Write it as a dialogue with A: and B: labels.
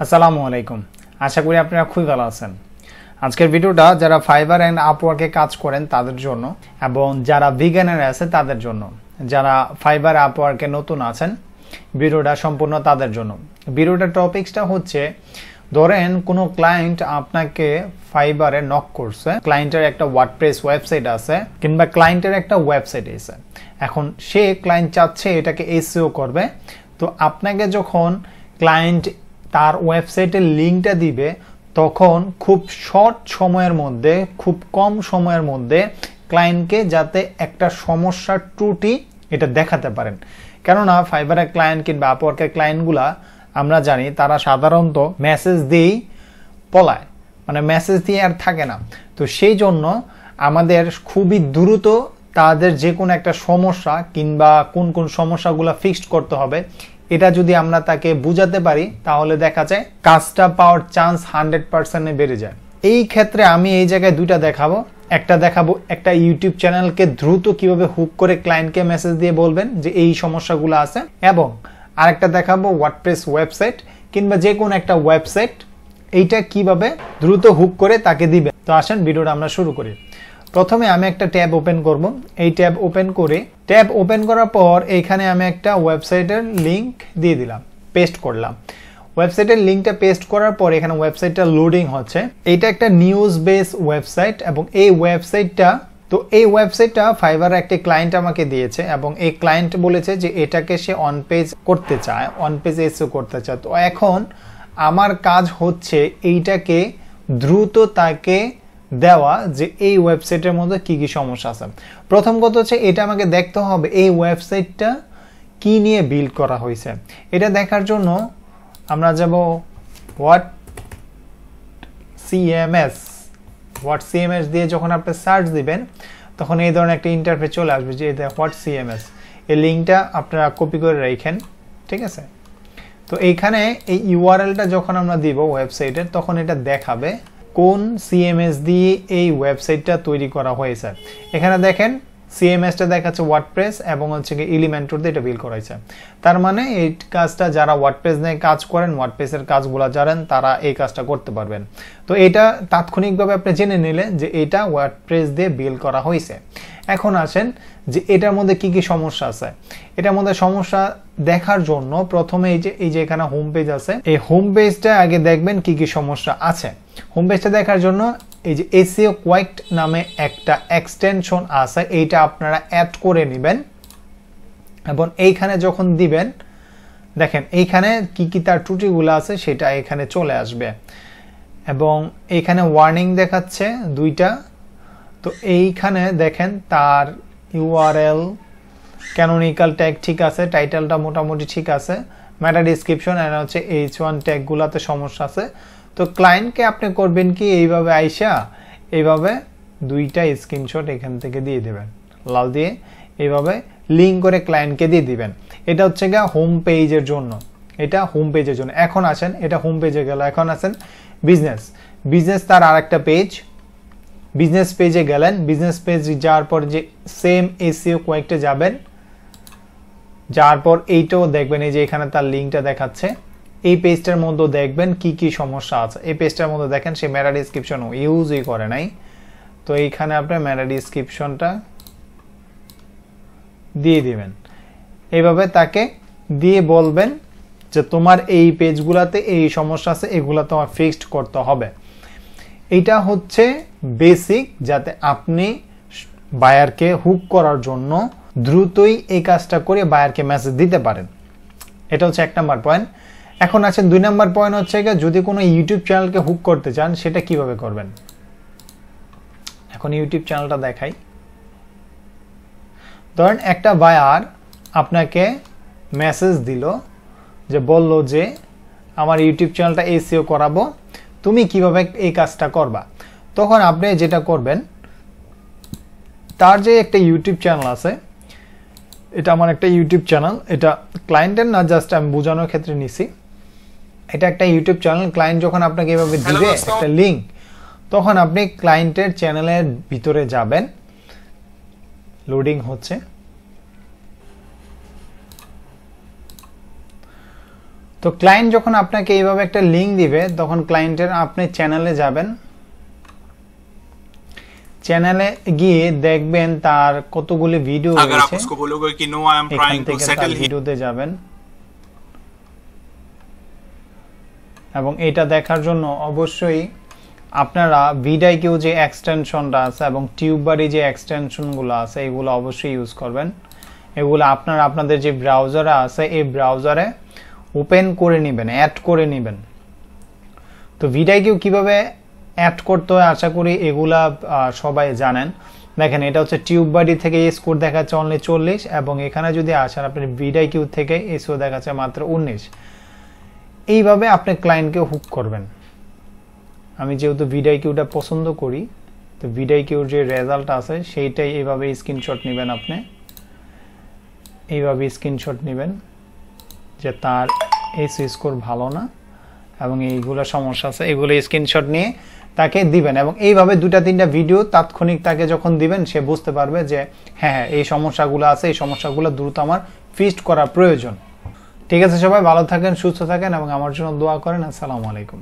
A: আসসালামু আলাইকুম। আশা করি আপনারা খুবই ভালো আছেন। আজকের ভিডিওটা যারা ফাইবার এন্ড আপওয়ার্কে কাজ করেন তাদের জন্য এবং যারা বিগিনার আছে তাদের জন্য, যারা ফাইবার আপওয়ার্কে নতুন আছেন ভিডিওটা সম্পূর্ণ তাদের জন্য। ভিডিওটার টপিকসটা হচ্ছে, ধরেন কোনো ক্লায়েন্ট আপনাকে ফাইবারে নক করছে, ক্লায়েন্টের একটা ওয়ার্ডপ্রেস ওয়েবসাইট আছে কিংবা ক্লায়েন্টের একটা ওয়েবসাইট আছে। এখন সে ক্লায়েন্ট চাচ্ছে এটাকে এসইও করবে, তো আপনাকে যখন ক্লায়েন্ট তার ওয়েবসাইটের লিঙ্কটা দিবে তখন খুব শর্ট সময়ের মধ্যে, খুব কম সময়ের মধ্যে ক্লায়েন্টকে যাতে একটা সমস্যার ত্রুটি এটা দেখাতে পারেন। কেননা ফাইবারের ক্লায়েন্ট কিংবা আপওয়ার্কের ক্লায়েন্টগুলা আমরা জানি তারা সাধারণত মেসেজ দিয়েই পলায়, মানে মেসেজ দিয়ে আর থাকে না। তো সেই জন্য আমাদের খুবই দ্রুত তাদের যে কোনো একটা সমস্যা কিংবা কোন কোন সমস্যাগুলো ফিক্সড করতে হবে এটা যদি আমরা তাকে বুঝাতে পারি তাহলে দেখা যায় কাজটা পাওয়ার চান্স 100% বেড়ে যায়। এই ক্ষেত্রে আমি এই জায়গায় দুইটা দেখাবো। একটা দেখাবো একটা ইউটিউব চ্যানেলকে দ্রুত কিভাবে হুক করে ক্লায়েন্টকে মেসেজ দিয়ে বলবেন যে এই সমস্যাগুলো আছে, এবং আরেকটা দেখাবো ওয়ার্ডপ্রেস ওয়েবসাইট কিংবা যে কোনো একটা ওয়েবসাইট এইটা কিভাবে দ্রুত হুক করে তাকে দিবে। তো আসেন ভিডিওটা আমরা শুরু করি। প্রথমে আমি একটা ট্যাব ওপেন করব। এই ট্যাব ওপেন করে ট্যাব ওপেন করার পর এইখানে আমি একটা ওয়েবসাইটের লিংক দিয়ে দিলাম, পেস্ট করলাম। ওয়েবসাইটের লিংকটা পেস্ট করার পর এখানে ওয়েবসাইটটা লোডিং হচ্ছে। এইটা একটা নিউজ বেস ওয়েবসাইট এবং এই ওয়েবসাইটটা ফাইবারের একটা ক্লায়েন্ট আমাকে দিয়েছে এবং এই ক্লায়েন্ট বলেছে যে এটাকে সে অন পেজ করতে চায়, অন পেজ এসইও করতে চায়। তো এখন আমার কাজ হচ্ছে এইটাকে দ্রুত তাকে দেওয়া যে এই ওয়েবসাইটের মধ্যে কি কি সমস্যা আছে। প্রথম কথা হচ্ছে এটা আমাকে দেখতে হবে এই ওয়েবসাইটটা কি নিয়ে বিল্ড করা হয়েছে। এটা দেখার জন্য আমরা যাব হোয়াট সিএমএস দিয়ে যখন আপনি সার্চ দিবেন তখন এই ধরনের একটা ইন্টারফেস চলে আসবে যে হোয়াট সিএমএস। এই লিঙ্কটা আপনারা কপি করে রাখেন, ঠিক আছে। তো এইখানে এই ইউআরএলটা যখন আমরা দিব ওয়েবসাইটের তখন এটা দেখাবে কোন সিএমএস দিয়ে এই ওয়েবসাইটটা তৈরি করা হয়েছে। এখানে দেখেন সিএমএসটা দেখাচ্ছে ওয়ার্ডপ্রেস এবং হচ্ছে কি এলিমেন্টর দিয়ে এটা বিল্ড করা হয়েছে। তার মানে এই কাজটা যারা ওয়ার্ডপ্রেস নিয়ে কাজ করেন, ওয়ার্ডপ্রেসের কাজগুলো জানেন, তারা এই কাজটা করতে পারবেন। তো এটা তাৎক্ষণিকভাবে আপনি জেনে নিলেন যে এটা ওয়ার্ডপ্রেস দিয়ে বিল্ড করা হয়েছে। এখন আসেন যে এটার মধ্যে কি কি সমস্যা আছে। এটার মধ্যে সমস্যা দেখার জন্য প্রথমে এই যে এখানে হোম পেজ আছে, এই হোম পেজটা আগে দেখবেন কি কি সমস্যা আছে। হোম পেজটা দেখার জন্য এই যে এসইও কোয়াইট নামে একটা এক্সটেনশন আছে, এইটা আপনারা অ্যাড করে নেবেন এবং এইখানে যখন দিবেন দেখেন এইখানে কি কি তার ত্রুটিগুলো আছে সেটা এখানে চলে আসবে এবং এইখানে ওয়ার্নিং দেখাচ্ছে দুইটা। তো এইখানে দেখেন তার ইউআরএল ক্যানোনিক্যাল ট্যাগ ঠিক আছে, টাইটেলটা মোটামুটি ঠিক আছে, মেটা ডিসক্রিপশন আর হচ্ছে H1 ট্যাগগুলোতে সমস্যা আছে। তো ক্লায়েন্টকে আপনি করবেন কি এইভাবে আইসা এইভাবে দুইটা স্ক্রিনশট এখান থেকে দিয়ে দেবেন, লাল দিয়ে এইভাবে লিঙ্ক করে ক্লায়েন্টকে দিয়ে দিবেন। এটা হচ্ছে গিয়ে হোম পেজের জন্য, এটা হোম পেজের জন্য। এখন আসেন এটা হোম পেজে গেল, এখন আসেন বিজনেস তার আরেকটা পেজ, বিজনেস পেজে গেলেন। বিজনেস পেজ যাওয়ার পর যে সেম এসইও কয়েকটা যাবেন, যাওয়ার পর এইটাও দেখবেন এই যে এখানে তার লিঙ্কটা দেখাচ্ছে। এই পেজটার মধ্যে দেখবেন কি কি সমস্যা আছে। এই পেজটার মধ্যে দেখেন সে মেটা ডিসক্রিপশন ইউজই করে নাই। তো এইখানে আপনি মেটা ডিসক্রিপশনটা দিয়ে দিবেন, এইভাবে তাকে দিয়ে বলবেন যে তোমার এই পেজগুলোতে এই সমস্যা আছে, এগুলো তোমার ফিক্সড করতে হবে। এটা হচ্ছে বেসিক, যাতে আপনি বায়ারকে হুক করার জন্য দ্রুতই এই কাজটা করে বায়ারকে মেসেজ দিতে পারেন। এটা হচ্ছে 1 নাম্বার পয়েন্ট। এখন আছেন 2 নাম্বার পয়েন্ট হচ্ছে যদি কোনো ইউটিউব চ্যানেলকে হুক করতে চান সেটা কিভাবে করবেন। এখন ইউটিউব চ্যানেলটা দেখাই। ধরেন একটা বায়ার আপনাকে মেসেজ দিল, যে বলল যে আমার ইউটিউব চ্যানেলটা এসইও করাবো, তুমি কিভাবে এই কাজটা করবা। তখন আপনি যেটা করবেন, তার যে একটা ইউটিউব চ্যানেল আছে, এটা আমার একটা ইউটিউব চ্যানেল, এটা ক্লায়েন্টের না, জাস্ট আমি বোঝানোর ক্ষেত্রে নিছি। এটা একটা ইউটিউব চ্যানেল। ক্লায়েন্ট যখন আপনাকে এভাবে দিবে একটা লিঙ্ক, তখন আপনি ক্লায়েন্টের চ্যানেলের ভিতরে যাবেন, লোডিং হচ্ছে। তো তো ক্লায়েন্ট যখন আপনাকে এইভাবে একটা লিংক দিবে তখন ক্লায়েন্টের আপনি চ্যানেলে যাবেন, চ্যানেলে গিয়ে দেখবেন তার কতগুলি ভিডিও রয়েছে, এখান থেকে তার ভিডিওতে যাবেন এবং এটা দেখার জন্য অবশ্যই আপনারা ভিডিও যে এক্সটেনশনটা আছে এবং টিউববারি যে এক্সটেনশনগুলো আছে এগুলো অবশ্যই ইউজ করবেন। এগুলো আপনারা আপনাদের যে ব্রাউজারে আছে এই ব্রাউজারে ওপেন করে নেবেন, অ্যাড করে নেবেন। তো ভিডিও কিভাবে অ্যাড করতে হয় আশা করি এগুলা সবাই জানেন। দেখেন এটা হচ্ছে টিউববারি থেকে এই স্কোর দেখাচ্ছে অনলি 40 এবং এখানে যদি আসেন আপনি ভিডিও থেকে এই স্কোর দেখাচ্ছে মাত্র 19। এইভাবে আপনি ক্লায়েন্টকে হুক করবেন। আমি যেহেতু ভিডিওটা পছন্দ করি তো ভিডিওর যে রেজাল্ট আছে সেইটাই এইভাবে স্ক্রিনশট নেবেন, আপনি এইভাবে স্ক্রিনশট নেবেন যে তার এই স্কোর ভালো না এবং এইগুলো সমস্যা আছে, এগুলো স্ক্রিনশট নিয়ে তাকে দিবেন এবং এইভাবে 2-3টা ভিডিও তাৎক্ষণিক তাকে যখন দিবেন সে বুঝতে পারবে যে হ্যাঁ এই সমস্যাগুলো আছে, এই সমস্যাগুলো দ্রুত আমার ফিক্সড করা প্রয়োজন। ঠিক আছে, সবাই ভালো থাকেন, সুস্থ থাকেন এবং আমার জন্য দোয়া করেন। আসসালামু আলাইকুম।